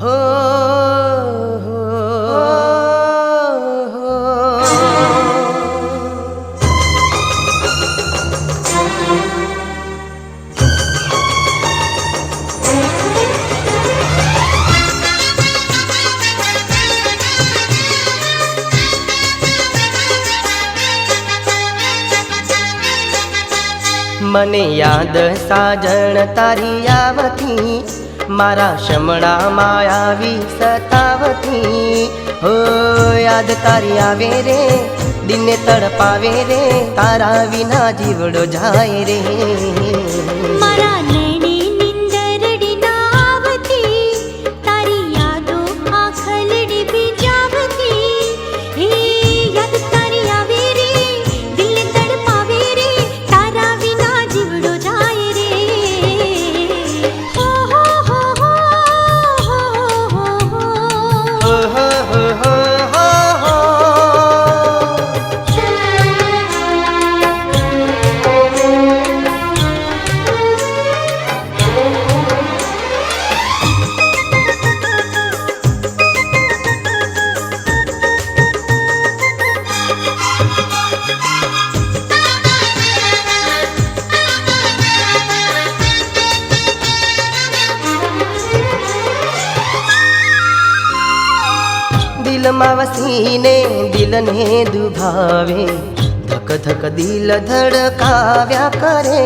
हो, हो, मने याद साजण तारी आवती, मारा शमणा मायावी सतावती। हो याद तारी आवे रे, दिने तड़पावे रे, तारा विना जीवड़ो जाए रे। मारा नैनी निंदरडी ना आवती, तारी यादो आखलडी भी जावती। हे याद तारी आवे रे, दिल तड़पावे रे, तारा विना जीवड़ो जाए रे। हो हो हो हो हो हो हो हो हो हो। दिल में वसीने दिल ने दुभावे, धक धक दिल धड़काव्या करे।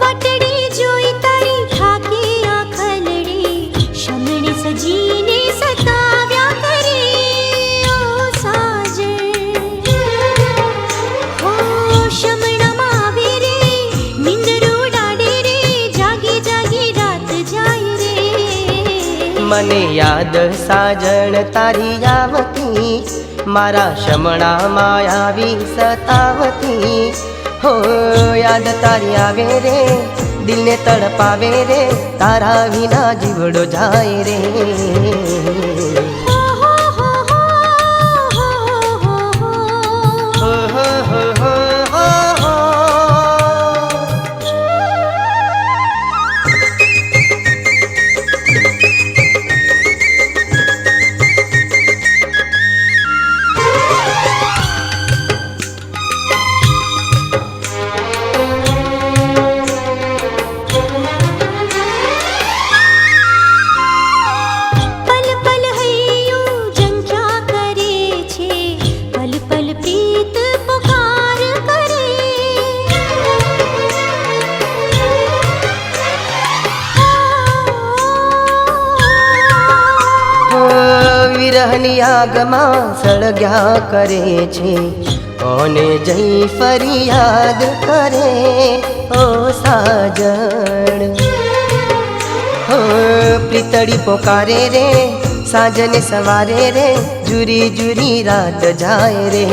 वटड़ी जोई तारी थाकी आखलड़ी, शमणी सजीने सताव्या करे। ओ साजन हो शमणा मावे रे, निंदरो डाडे रे, जागी जागी रात जाए रे। मने याद साजण तारी आवती, मारा शमणा मायावी सतावती। हो याद तारी आवे रे, दिल ने तड़पावे रे, तारा विना जीवड़ो जाए रे। हो हो हो हो हो हो हो हो हो हो हो। पल पल हૈયું જંખ્યા કરે છે, પલ પલ પ્રીત પુકાર કરે। हो विरहनी आगमा सळग्या करे छे, कोने जई फरियाद करे। ओ साजण हो प्रीतड़ी पोकारे रे, साजने सवारे रे, जुरी जुरी रात जाए रे।